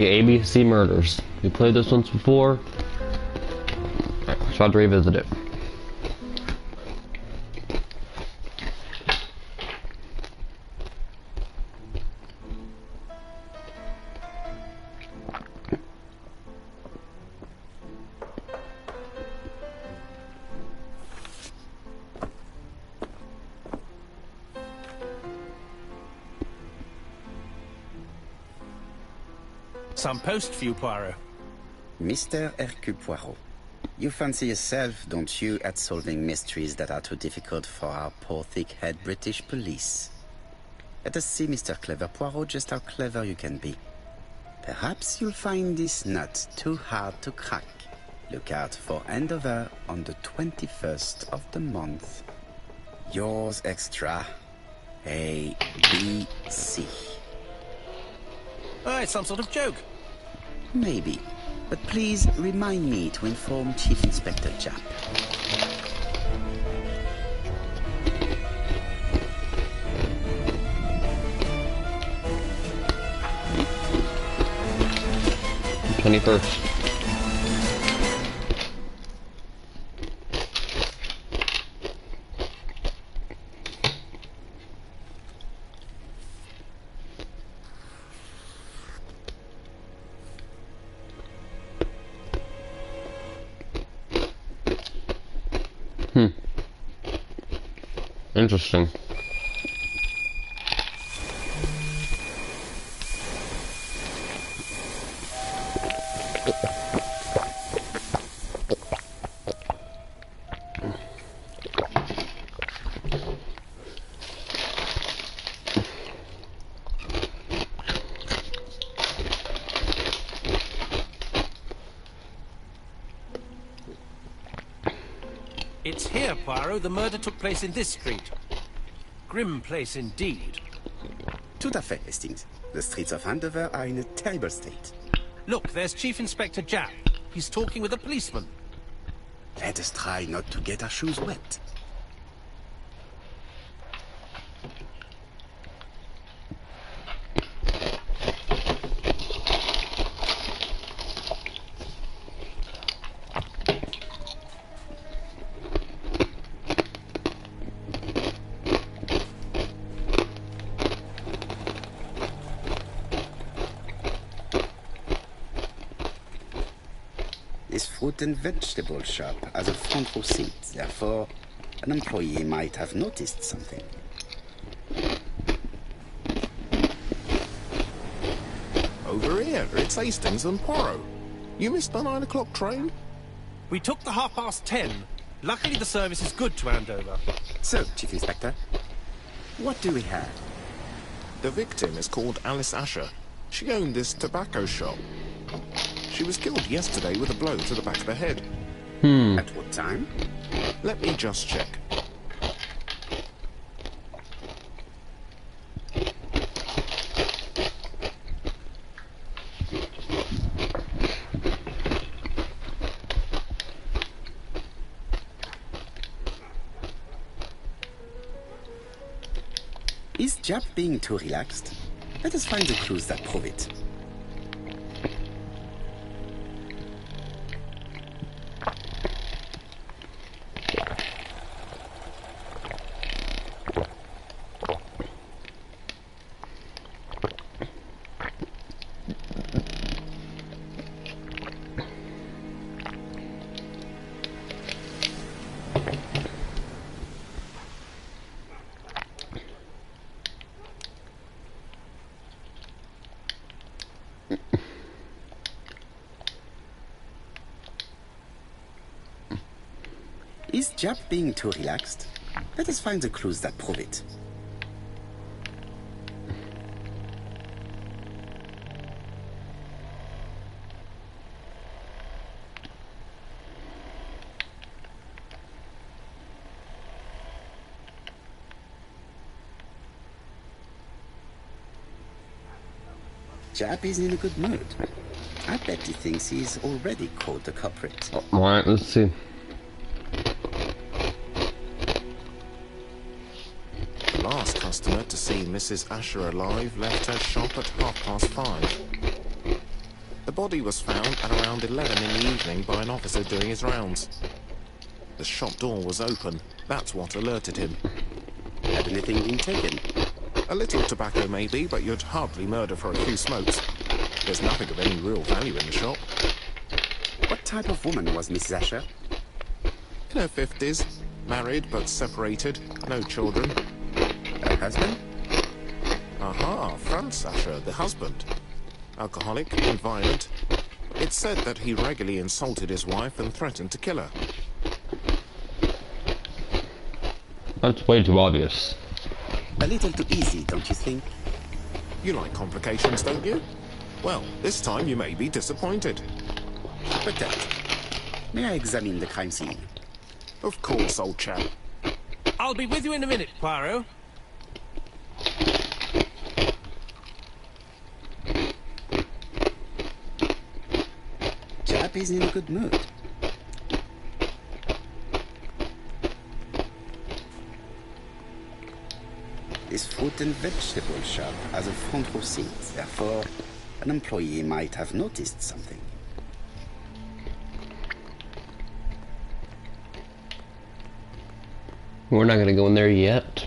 The ABC Murders. We played this once before. Tried to revisit it. Some post for you, Poirot. Mr. Hercule Poirot, you fancy yourself, don't you, at solving mysteries that are too difficult for our poor thick-head British police? Let us see, Mr. Clever Poirot, just how clever you can be. Perhaps you'll find this nut too hard to crack. Look out for handover on the 21st of the month. Yours extra, A, B, C. Oh, it's some sort of joke. Maybe. But please remind me to inform Chief Inspector Japp. The 21st. Interesting. It's here, Poirot. The murder took place in this street. Grim place indeed. Tout à fait, Hastings. The streets of Andover are in a terrible state. Look, there's Chief Inspector Japp. He's talking with a policeman. Let us try not to get our shoes wet. This fruit and vegetable shop has a front row seat, therefore an employee might have noticed something. Over here, it's Hastings and Poirot. You missed the 9 o'clock train? We took the 10:30. Luckily the service is good to Andover. So, Chief Inspector, what do we have? The victim is called Alice Asher. She owned this tobacco shop. She was killed yesterday with a blow to the back of the head. At what time? Let me just check. Is Japp being too relaxed? Let us find the clues that prove it. Is Japp being too relaxed? Let us find the clues that prove it. Japp is in a good mood. I bet he thinks he's already caught the culprit. Alright, let's see. The last customer to see Mrs. Asher alive left her shop at 5:30. The body was found at around 11 in the evening by an officer doing his rounds. The shop door was open. That's what alerted him. Had anything been taken? A little tobacco maybe, but you'd hardly murder for a few smokes. There's nothing of any real value in the shop. What type of woman was Mrs. Asher? In her 50s, married but separated, no children. Her husband? Aha, Franz Asher, the husband. Alcoholic and violent. It's said that he regularly insulted his wife and threatened to kill her. That's way too obvious. A little too easy, don't you think? You like complications, don't you? Well, this time you may be disappointed. Peut-être. May I examine the crime scene? Of course, old chap. I'll be with you in a minute, Poirot. Chap is in a good mood. This fruit and vegetable shop has a front row seat, therefore an employee might have noticed something. We're not gonna go in there yet.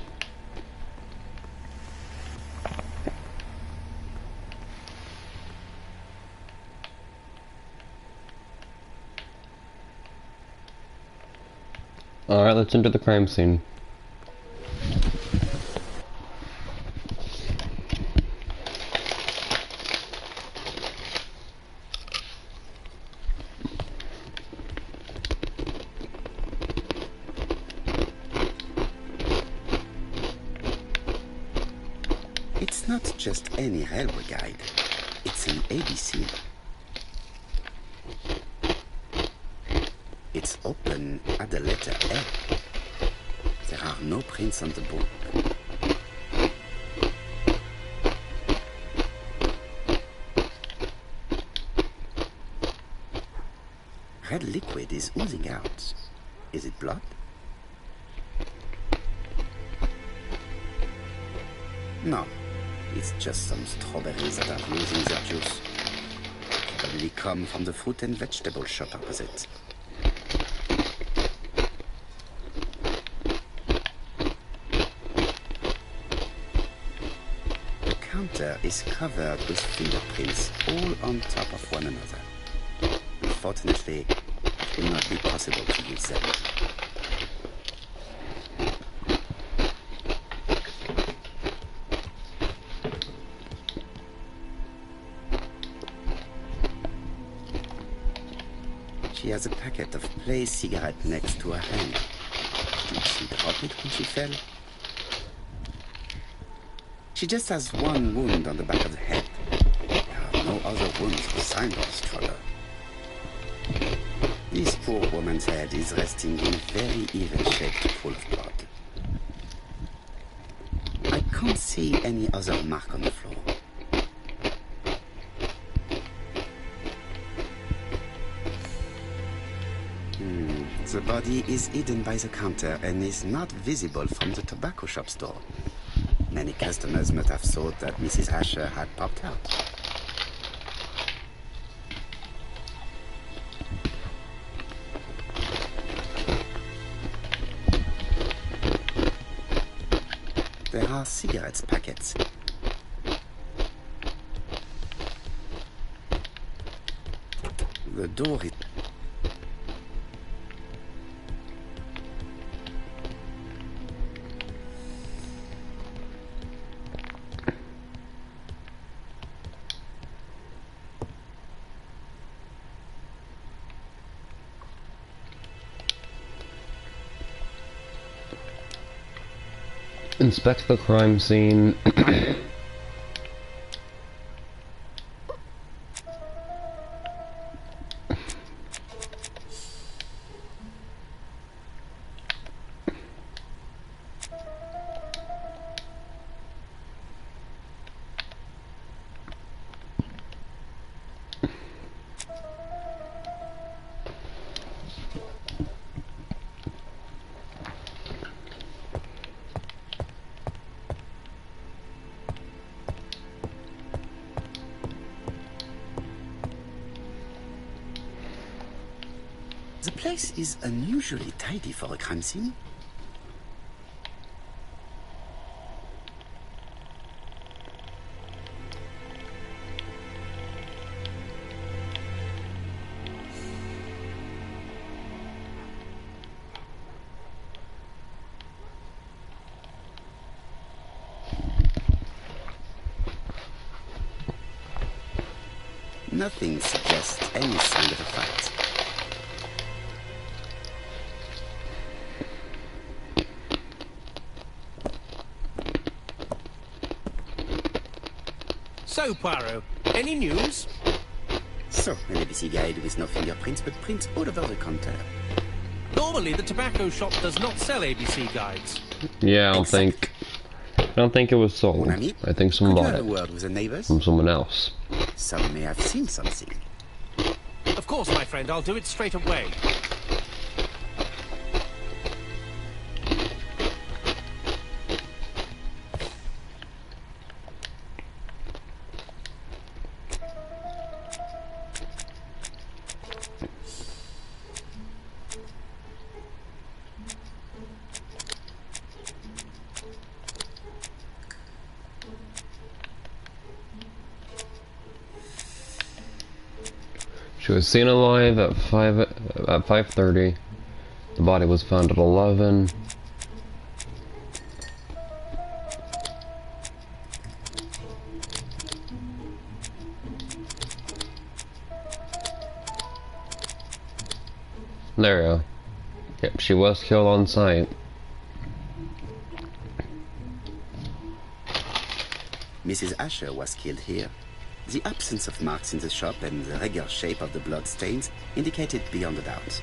Alright, let's enter the crime scene. It's not just any railway guide. It's an ABC. It's open at the letter L. There are no prints on the book. Red liquid is oozing out. Is it blood? No. It's just some strawberries that are losing their juice. Probably come from the fruit and vegetable shop opposite. The counter is covered with fingerprints all on top of one another. Unfortunately, it will not be possible to use them. She has a packet of Play cigarette next to her hand. Did she drop it when she fell? She just has one wound on the back of the head. There are no other wounds or signs of struggle. This poor woman's head is resting in very even-shaped pool of blood. I can't see any other mark on the floor. The body is hidden by the counter and is not visible from the tobacco shop's door. Many customers must have thought that Mrs. Asher had popped out. There are cigarette packets. The door is... Inspect the crime scene. The place is unusually tidy for a crime scene. Nothing suggests any sign of a fight. So, Poirot, any news? So, an ABC guide with no fingerprints, but prints all over the counter. Normally, the tobacco shop does not sell ABC guides. Yeah, I don't think it was sold. Mon ami, I think someone could you bought have a it word with the neighbors? from someone else. Some may have seen something. Of course, my friend, I'll do it straight away. She was seen alive at 5:30. The body was found at 11. There we go. Yep, she was killed on site. Mrs. Asher was killed here. The absence of marks in the shop and the regular shape of the blood stains indicated beyond a doubt.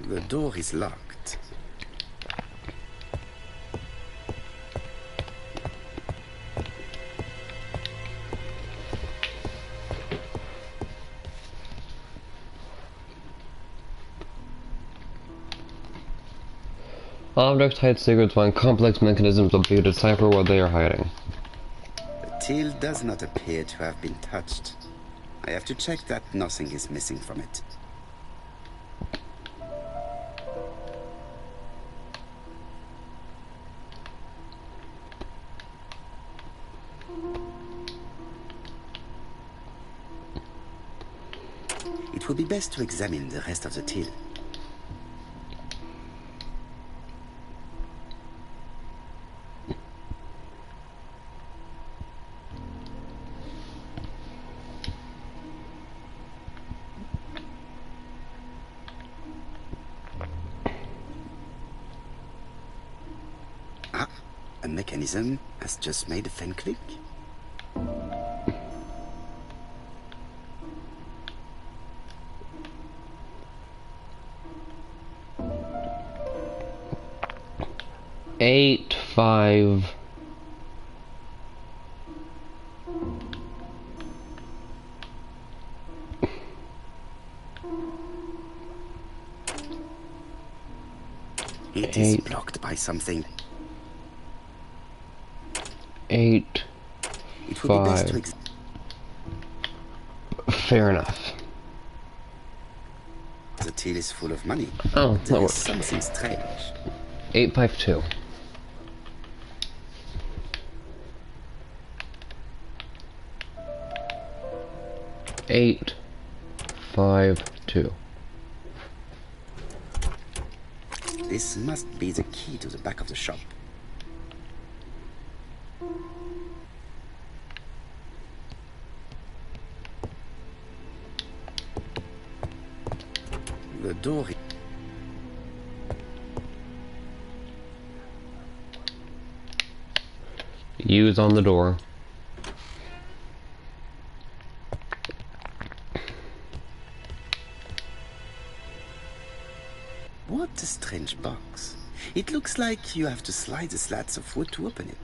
The door is locked. Objects hide secrets when complex mechanisms will be decipher what they are hiding. The till does not appear to have been touched. I have to check that nothing is missing from it. It would be best to examine the rest of the till. Ah, a mechanism has just made a fan click. Eight, 5. It is blocked by something. 8, It would be best to 5. Fair enough. The till is full of money. Oh, that There is works. something strange. 852. 852. This must be the key to the back of the shop. The door. Use on the door. What a strange box. It looks like you have to slide the slats of wood to open it.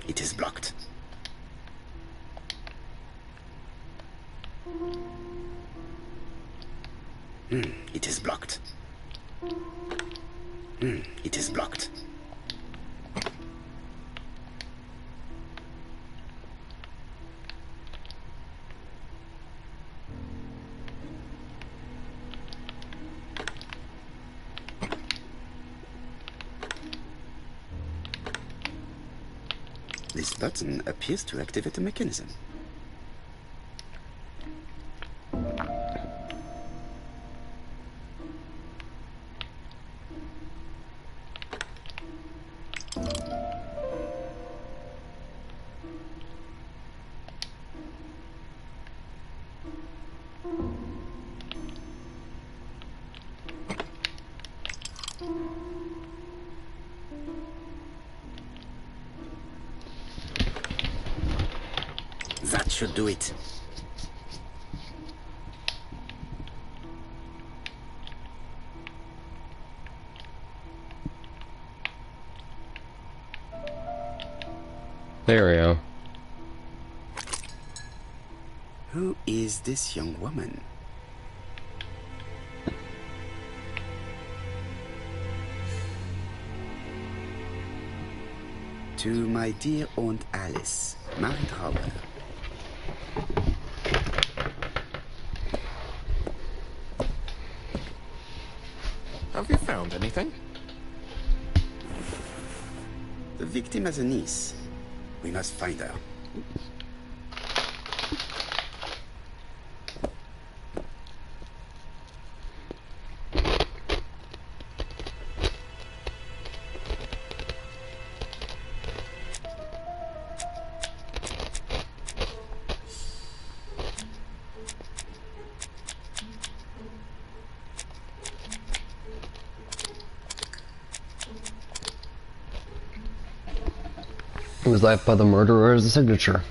It is blocked. It is blocked. It is blocked. This button appears to activate the mechanism. That should do it. There we go. Who is this young woman? To my dear Aunt Alice, married Robert. Have you found anything? The victim has a niece. We must find her. It was left by the murderer as a signature.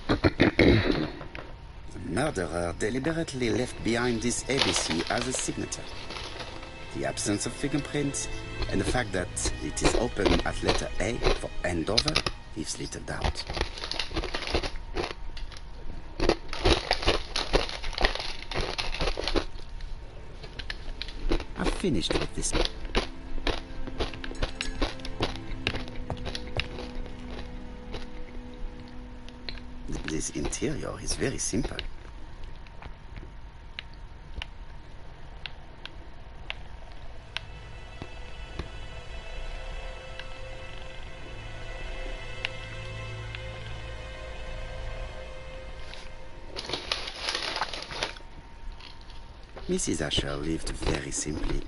The murderer deliberately left behind this ABC as a signature. The absence of fingerprints and the fact that it is open at letter A for Andover leaves little doubt. I've finished with this. This interior is very simple. Mrs. Asher lived very simply.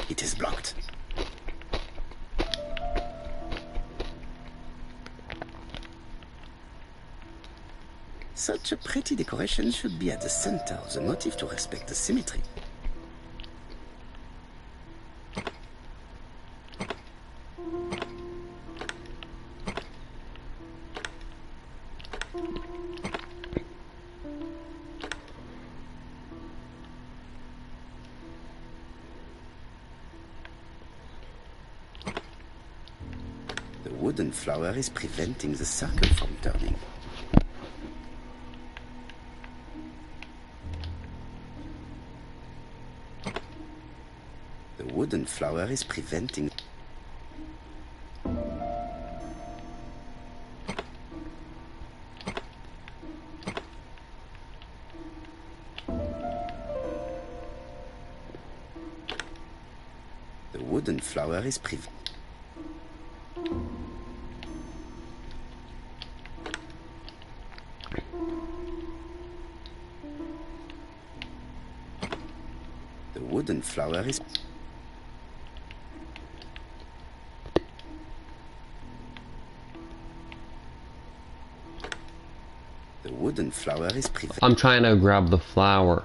It is blocked. Such a pretty decoration should be at the center of the motif to respect the symmetry. The wooden flower is preventing the circle from turning. The wooden flower is preventing... wooden flower is privé. The wooden flower is... The wooden flower is privé. I'm trying to grab the flower.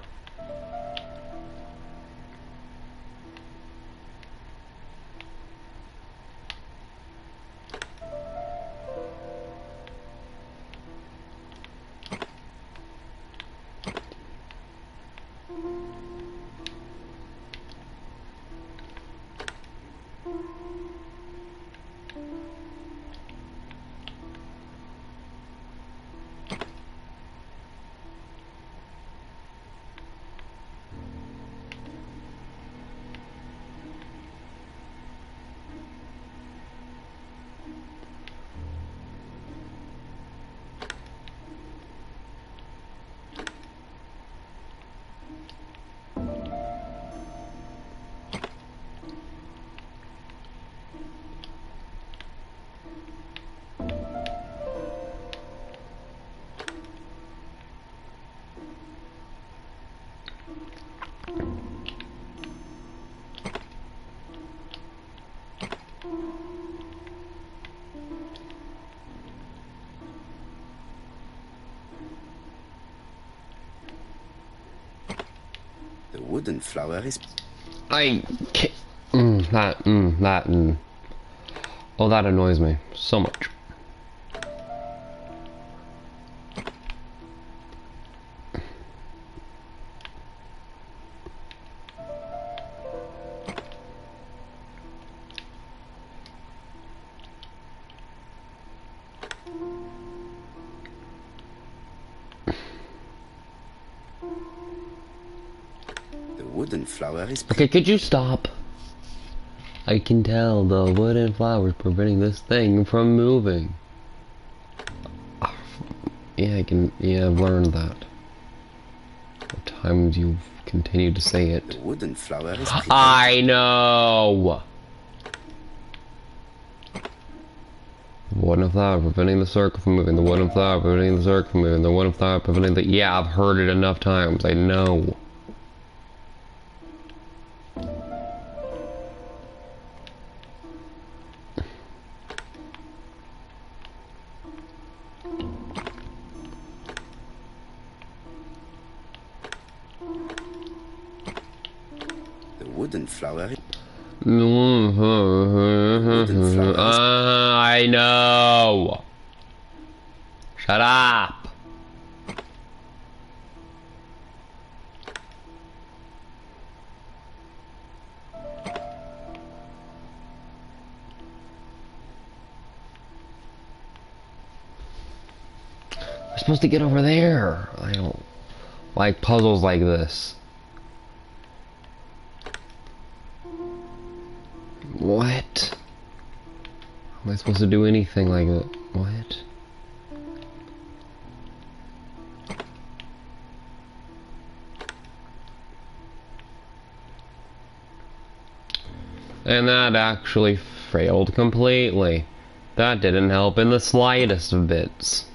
The wooden flower is... I can't. Oh, that annoys me so much. The wooden flower is... Okay, could you stop? I can tell the wooden flower is preventing this thing from moving. Yeah, I've learned that. What times you've continued to say it. The wooden flower is... I know! The wooden flower preventing the circle from moving. The wooden flower preventing the circle from moving. The wooden flower preventing the... Yeah, I've heard it enough times. I know. The wooden flower is... I know. Shut up. We're supposed to get over there. I don't like puzzles like this. What? Am I supposed to do anything like that? What? And that actually failed completely. That didn't help in the slightest of bits.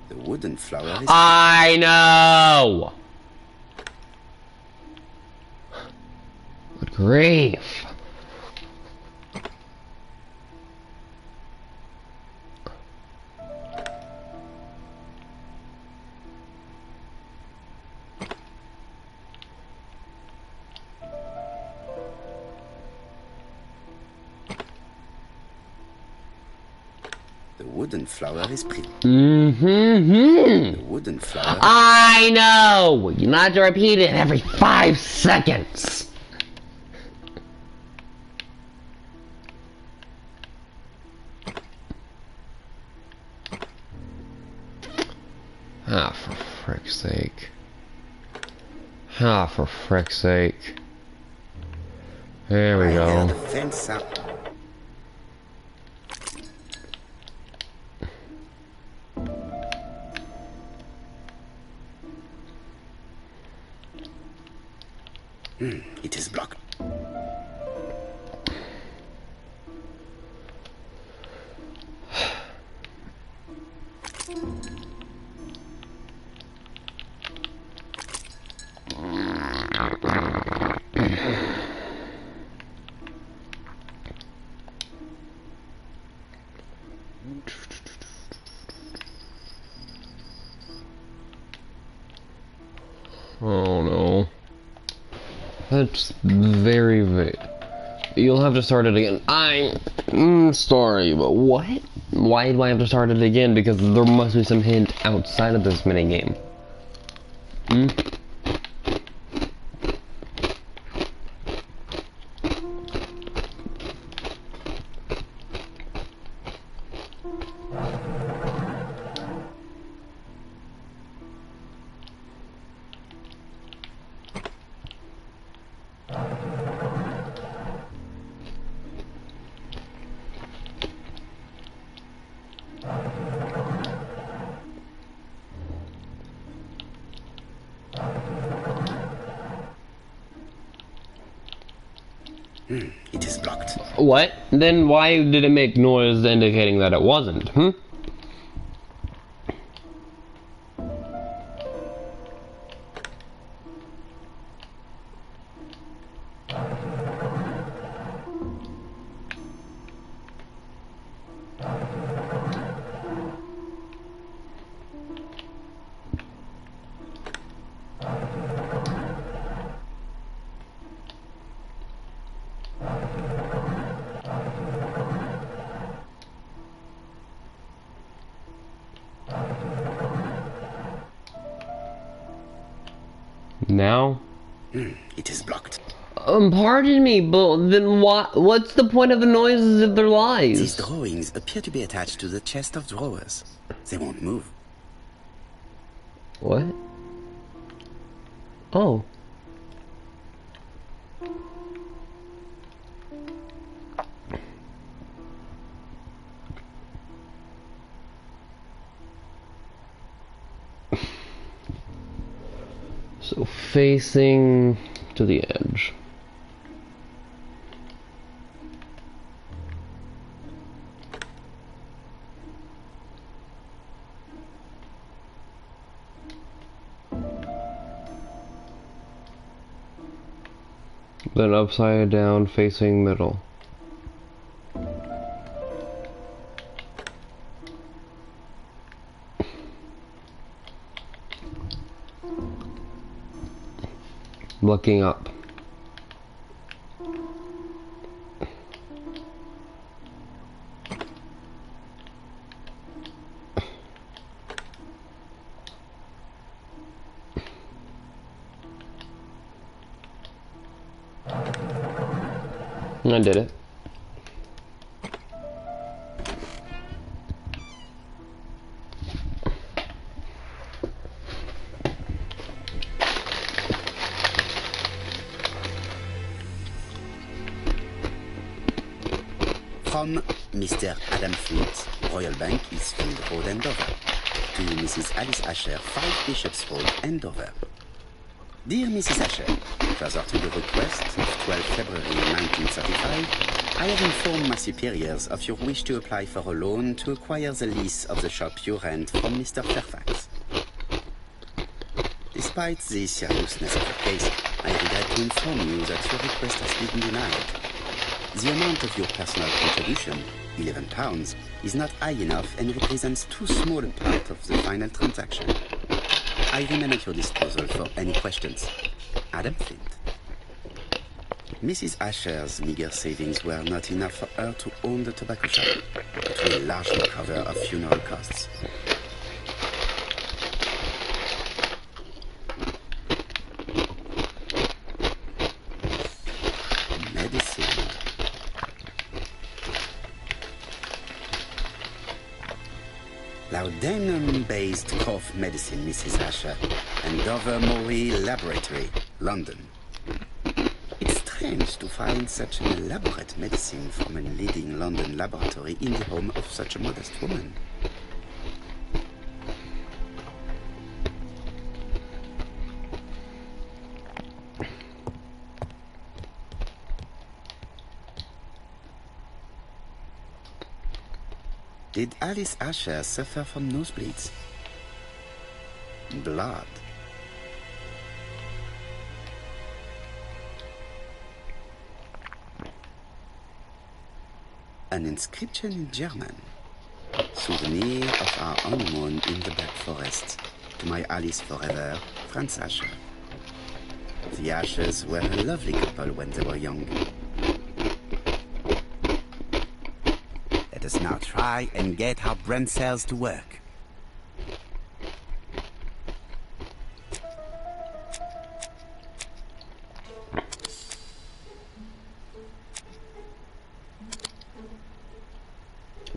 The wooden flower is... I know! Good grief. The wooden flower is pretty. Mm-hmm. The wooden flower... I know! You not to repeat it every 5 seconds. Ah, for frick's sake. Ah, for frick's sake. There we go. The fence up. It is blocked. Oh no. That's very vague. You'll have to start it again. I'm sorry, but what? Why do I have to start it again? Because there must be some hint outside of this minigame. It is blocked. What? Then why did it make noise indicating that it wasn't? Now? It is blocked. Pardon me, but then what's the point of the noises if they're lies? These drawings appear to be attached to the chest of drawers. They won't move. What? Oh. So facing to the edge. Then upside down facing middle. Looking up. I did it. From Mr. Adam Flint, Royal Bank, Eastfield Road, Andover. To Mrs. Alice Asher, 5 Bishops Road, Andover. Dear Mrs. Asher, further to your request of 12 February 1935, I have informed my superiors of your wish to apply for a loan to acquire the lease of the shop you rent from Mr. Fairfax. Despite the seriousness of the case, I regret to inform you that your request has been denied. The amount of your personal contribution, £11, is not high enough and represents too small a part of the final transaction. I remain at your disposal for any questions. Adam Flint. Mrs. Asher's meager savings were not enough for her to own the tobacco shop, but will largely cover her funeral costs. Medicine. Laudanum-based cough medicine, Mrs. Asher, and Dover Maury Laboratory, London. It's strange to find such an elaborate medicine from a leading London laboratory in the home of such a modest woman. Did Alice Asher suffer from nosebleeds? Blood. An inscription in German. Souvenir of our honeymoon in the Black Forest. To my Alice forever, Franz Asher. The Ashers were a lovely couple when they were young. Let us now try and get our brain cells to work.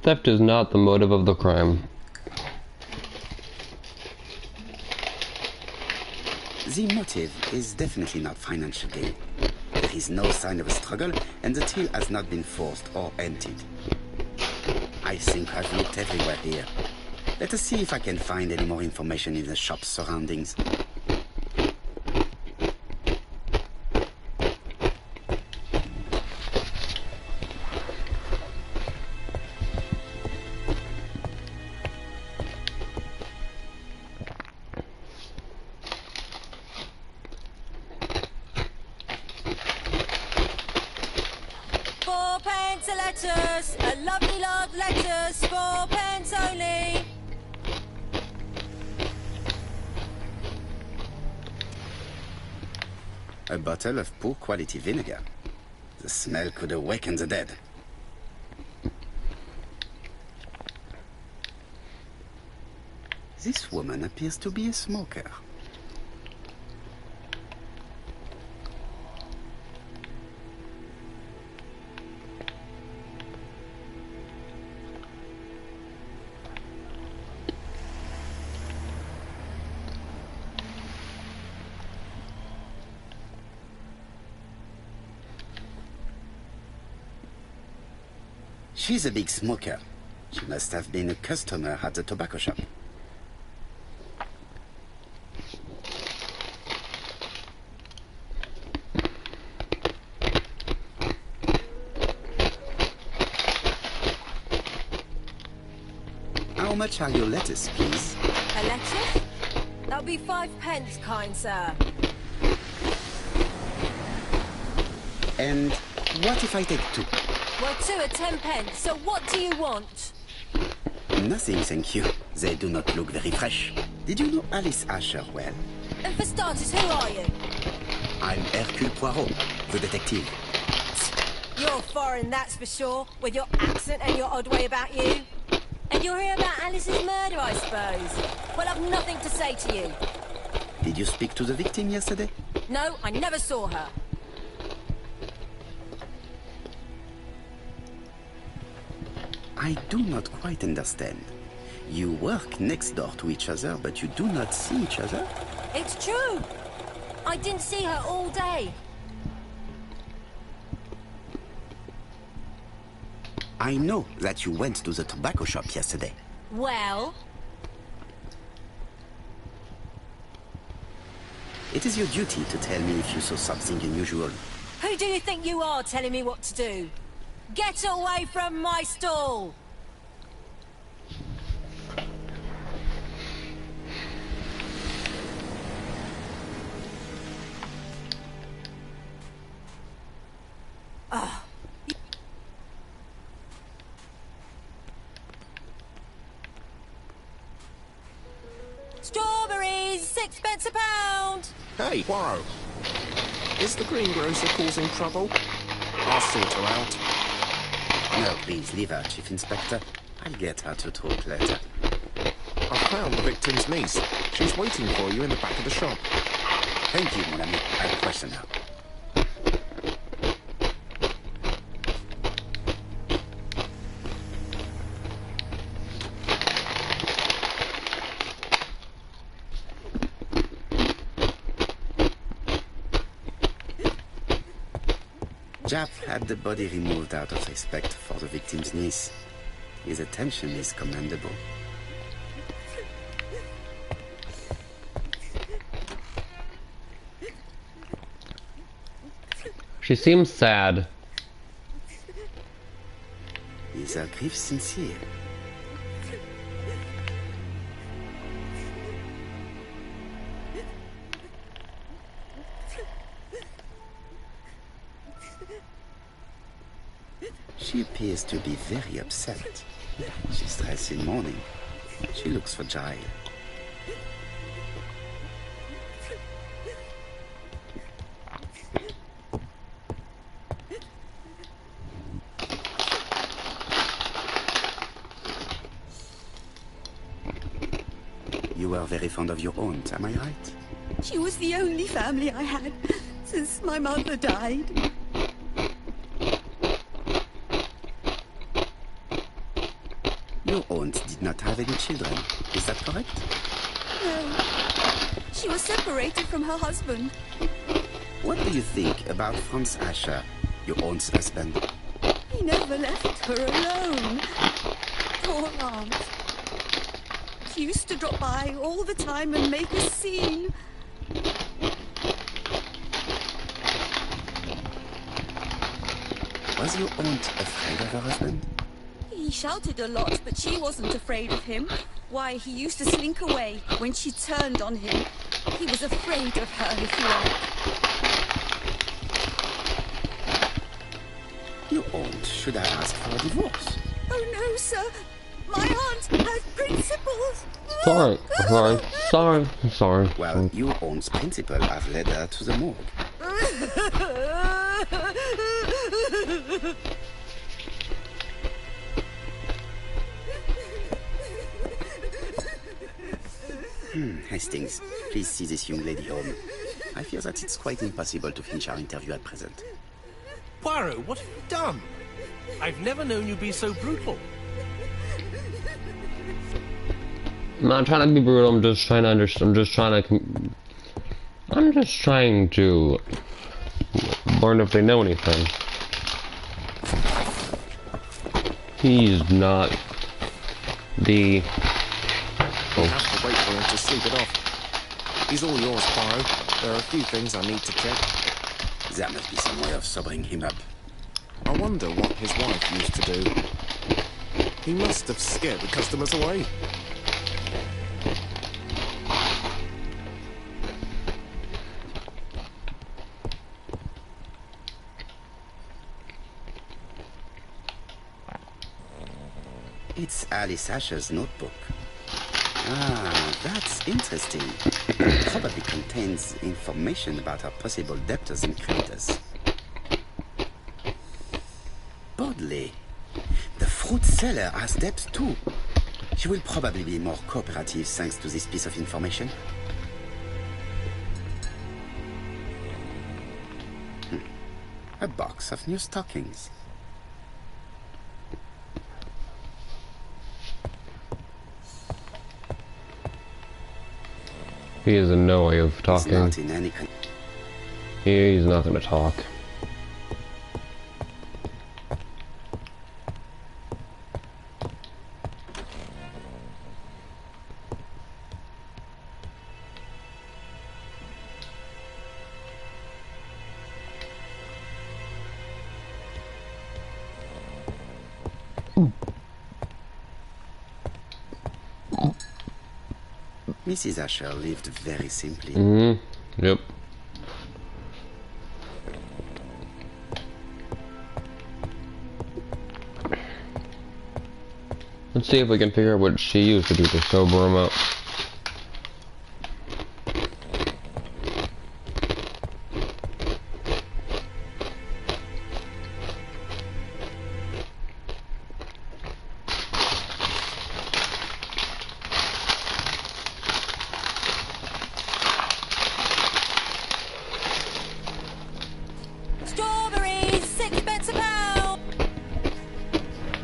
Theft is not the motive of the crime. The motive is definitely not financial gain. There is no sign of a struggle, and the till has not been forced or emptied. I think I've looked everywhere here. Let us see if I can find any more information in the shop's surroundings. Letters, a lovely lot of letters, 4 pence only. A bottle of poor quality vinegar. The smell could awaken the dead. This woman appears to be a smoker. She's a big smoker. She must have been a customer at the tobacco shop. How much are your lettuce, please? A lettuce? That'll be 5 pence, kind sir. And what if I take 2? Well, 2 are 10 pence, so what do you want? Nothing, thank you. They do not look very fresh. Did you know Alice Asher well? And for starters, who are you? I'm Hercule Poirot, the detective. You're foreign, that's for sure, with your accent and your odd way about you. And you're here about Alice's murder, I suppose. Well, I've nothing to say to you. Did you speak to the victim yesterday? No, I never saw her. I do not quite understand. You work next door to each other, but you do not see each other? It's true. I didn't see her all day. I know that you went to the tobacco shop yesterday. Well? It is your duty to tell me if you saw something unusual. Who do you think you are telling me what to do? Get away from my stall! Oh. Strawberries, 6 pence a pound! Hey, Poirot. Is the greengrocer causing trouble? I'll sort her out. No, please, leave her, Chief Inspector. I'll get her to talk later. I've found the victim's niece. She's waiting for you in the back of the shop. Thank you, mon ami. I'll question her. Jap had the body removed out of respect for the victim's niece. His attention is commendable. She seems sad. Is her grief sincere? She appears to be very upset. She's dressed in mourning. She looks fragile. You were very fond of your aunt, am I right? She was the only family I had since my mother died. Your aunt did not have any children, is that correct? No. She was separated from her husband. What do you think about Franz Asher, your aunt's husband? He never left her alone. Poor aunt. She used to drop by all the time and make a scene. Was your aunt afraid of her husband? He shouted a lot, but she wasn't afraid of him. Why, he used to slink away when she turned on him. He was afraid of her, if you like. Your aunt should have asked for a divorce. Oh, no, sir. My aunt has principles. Sorry. Well, your aunt's principles have led her to the morgue. Hastings, please see this young lady home. I fear that it's quite impossible to finish our interview at present. Poirot, what have you done? I've never known you be so brutal. I'm not trying to be brutal. I'm just trying to understand. I'm just trying to learn if they know anything. He's not the. We'll have to wait for him to sleep it off. He's all yours, Poirot. There are a few things I need to check. There must be some way of sobering him up. I wonder what his wife used to do. He must have scared the customers away. It's Alice Asher's notebook. Ah, that's interesting. It probably contains information about our possible debtors and creditors. Bodley, the fruit seller has debts too. She will probably be more cooperative thanks to this piece of information. A box of new stockings. He is in no way of He's talking. not in any He's not going to talk. Mrs. Asher lived very simply. Yep. Let's see if we can figure out what she used to do to sober him up.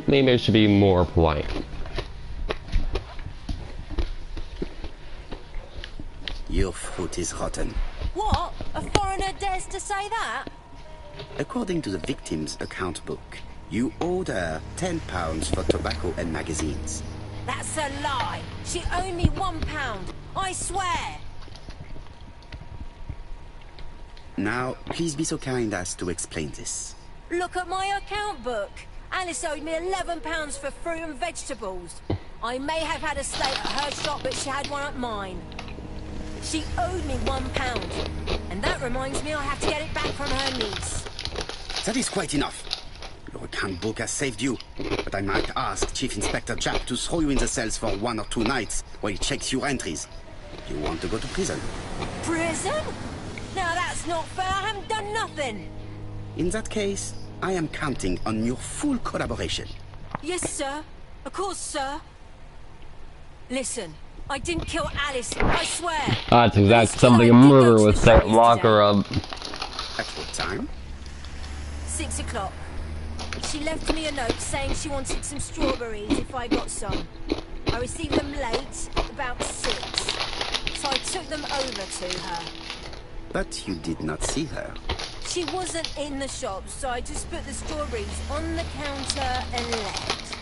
maybe I should be more polite. Your fruit is rotten. What? A foreigner dares to say that? According to the victim's account book, you owed her £10 for tobacco and magazines. That's a lie. She owed me £1. I swear. Now, please be so kind as to explain this. Look at my account book. Alice owed me £11 for fruit and vegetables. I may have had a stay at her shop, but she had one at mine. She owed me £1. And that reminds me I have to get it back from her niece. That is quite enough. Your account book has saved you, but I might ask Chief Inspector Jack to throw you in the cells for 1 or 2 nights while he checks your entries. You want to go to prison? Prison? Now that's not fair. I haven't done nothing. In that case, I am counting on your full collaboration. Yes, sir. Of course, sir. Listen, I didn't kill Alice. I swear. That's exactly something a murderer would say. Lock her up. At what time? 6 o'clock. She left me a note saying she wanted some strawberries if I got some. I received them late, about 6. So I took them over to her. But you did not see her. She wasn't in the shop, so I just put the strawberries on the counter and left.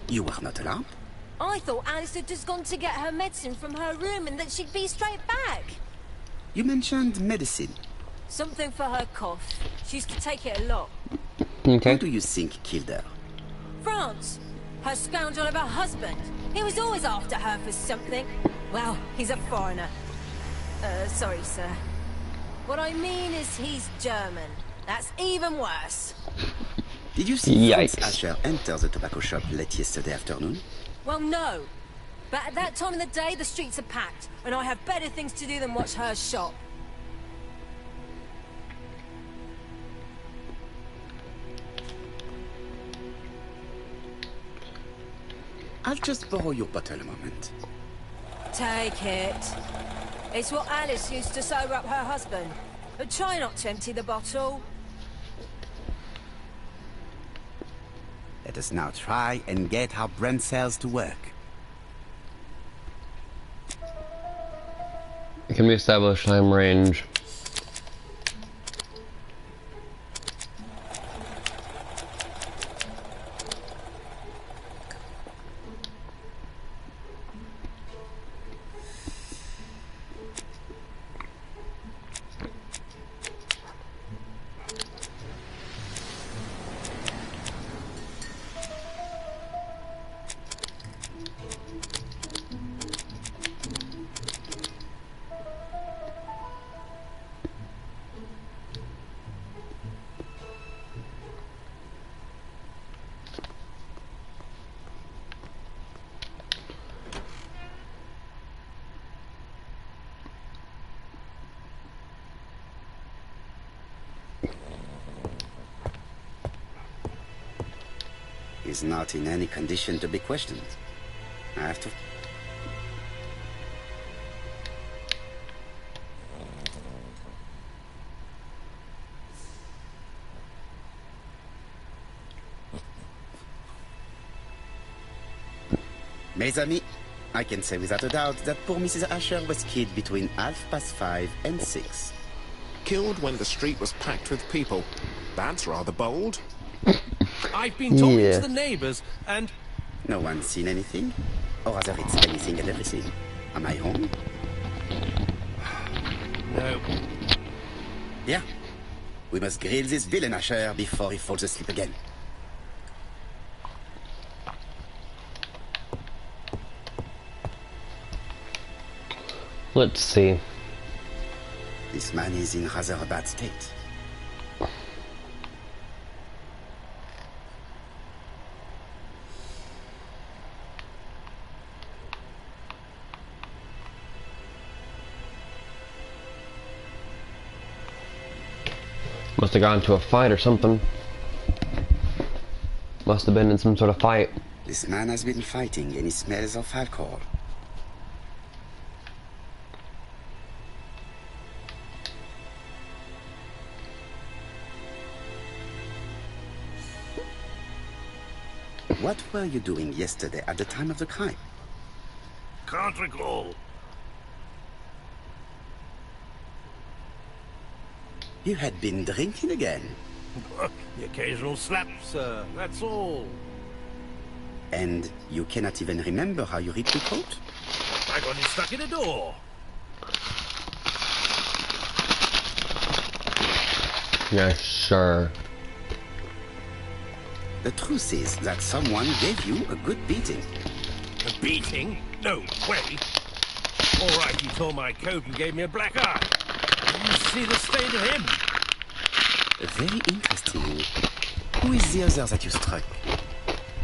You were not alarmed? I thought Alice had just gone to get her medicine from her room and that she'd be straight back. You mentioned medicine. Something for her cough. She used to take it a lot. Okay. Who do you think killed her? France. Her scoundrel of a husband. He was always after her for something. Well, he's a foreigner. Sorry, sir. What I mean is he's German. That's even worse. Did you see Franz Yikes. Asher enter the tobacco shop late yesterday afternoon? Well, no. But at that time of the day, the streets are packed, and I have better things to do than watch her shop. I'll just borrow your bottle a moment. Take it. It's what Alice used to sober up her husband. But try not to empty the bottle. Let us now try and get our brain cells to work. Can we establish time range? He's not in any condition to be questioned. I have to... Mes amis, I can say without a doubt that poor Mrs. Asher was killed between 5:30 and 6. Killed when the street was packed with people. That's rather bold. I've been talking Yeah. to the neighbors, and No one's seen anything? Or rather, it's anything and everything. Am I wrong? no. Yeah. We must grill this villain Asher before he falls asleep again. Let's see. This man is in rather a bad state. Must have gone to a fight or something. Must have been in some sort of fight. This man has been fighting and he smells of alcohol. What were you doing yesterday at the time of the crime? Can't recall. You had been drinking again. The occasional slap, sir, that's all. And you cannot even remember how you ripped the coat? I got it stuck in a door. Yeah, sure. The truth is that someone gave you a good beating. A beating? No way. All right, he tore my coat and gave me a black eye. You see the stain of him? Very interesting. Who is the other that you struck?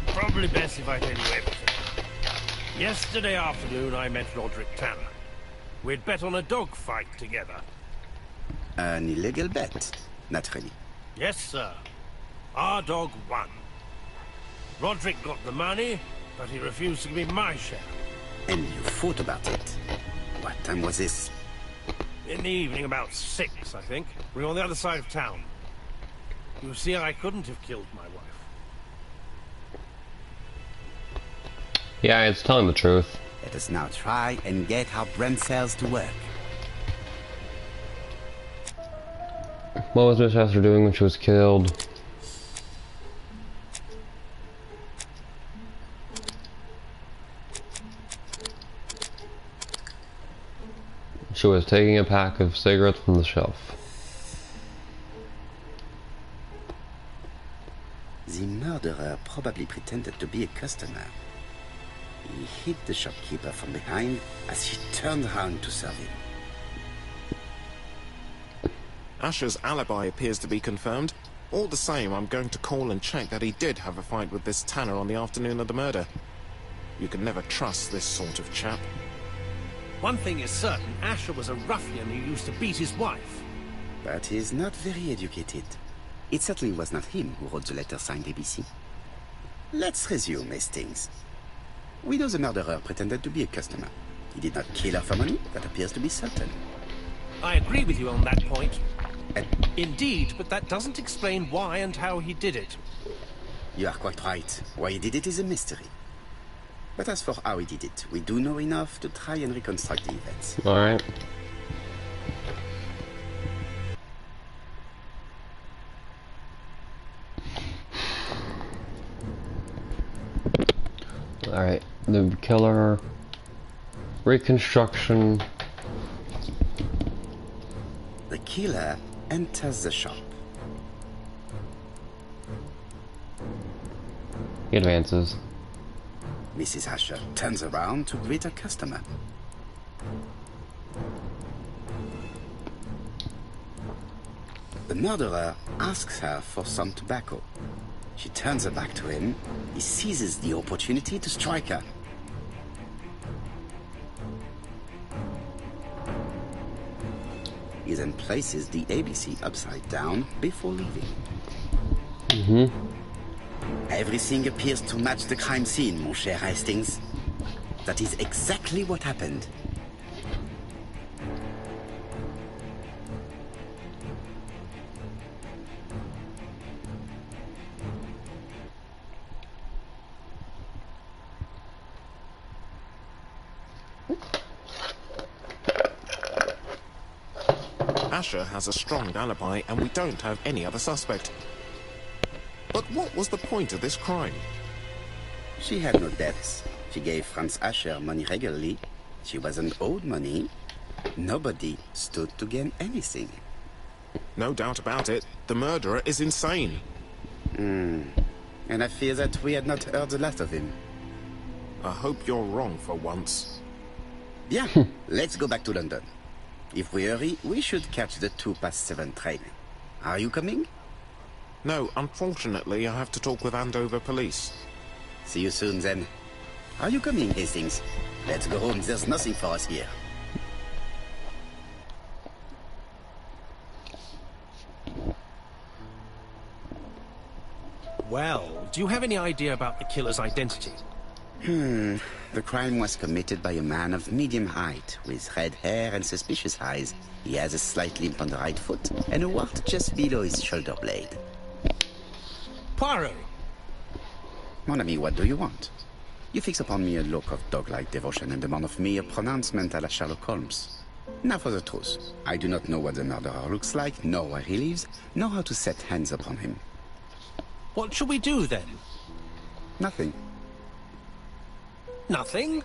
Probably best if I tell you everything. Yesterday afternoon, I met Roderick Tanner. We'd bet on a dog fight together. An illegal bet, naturally. Yes, sir. Our dog won. Roderick got the money, but he refused to give me my share. And you fought about it. What time was this? In the evening, about 6, I think. We were on the other side of town. You see, I couldn't have killed my wife. Yeah, it's telling the truth. Let us now try and get our brain cells to work. What was Miss Hester doing when she was killed? She was taking a pack of cigarettes from the shelf. The murderer probably pretended to be a customer. He hit the shopkeeper from behind as she turned around to serve him. Asher's alibi appears to be confirmed. All the same, I'm going to call and check that he did have a fight with this Tanner on the afternoon of the murder. You can never trust this sort of chap. One thing is certain, Asher was a ruffian who used to beat his wife. But he is not very educated. It certainly was not him who wrote the letter signed ABC. Let's resume, Hastings. We know the murderer pretended to be a customer. He did not kill her for money, that appears to be certain. I agree with you on that point. Indeed, but that doesn't explain why and how he did it. You are quite right. Why he did it is a mystery. But as for how he did it, we do know enough to try and reconstruct the events. Alright. Alright, the killer, reconstruction. The killer enters the shop. He advances. Mrs. Asher turns around to greet her customer. The murderer asks her for some tobacco. She turns her back to him. He seizes the opportunity to strike her. He then places the ABC upside down before leaving. Everything appears to match the crime scene, mon cher Hastings. That is exactly what happened. Asher has a strong alibi and we don't have any other suspect. But what was the point of this crime? She had no debts. She gave Franz Asher money regularly. She wasn't owed money. Nobody stood to gain anything. No doubt about it, the murderer is insane. And I fear that we had not heard the last of him. I hope you're wrong for once. Yeah, let's go back to London. If we hurry, we should catch the 7:02 train. Are you coming? No, unfortunately, I have to talk with Andover police. See you soon, then. Are you coming, Hastings? Let's go home. There's nothing for us here. Well, do you have any idea about the killer's identity? The crime was committed by a man of medium height, with red hair and suspicious eyes. He has a slight limp on the right foot, and a wart just below his shoulder blade. Poirot! Mon ami, what do you want? You fix upon me a look of dog-like devotion and demand of me a pronouncement à la Sherlock Holmes. Now for the truth. I do not know what the murderer looks like, nor where he lives, nor how to set hands upon him. What shall we do then? Nothing. Nothing?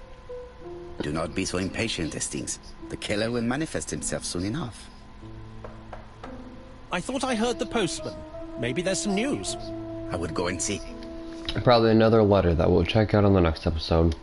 Do not be so impatient, Hastings. The killer will manifest himself soon enough. I thought I heard the postman. Maybe there's some news. I would go and see. Probably another letter that we'll check out on the next episode.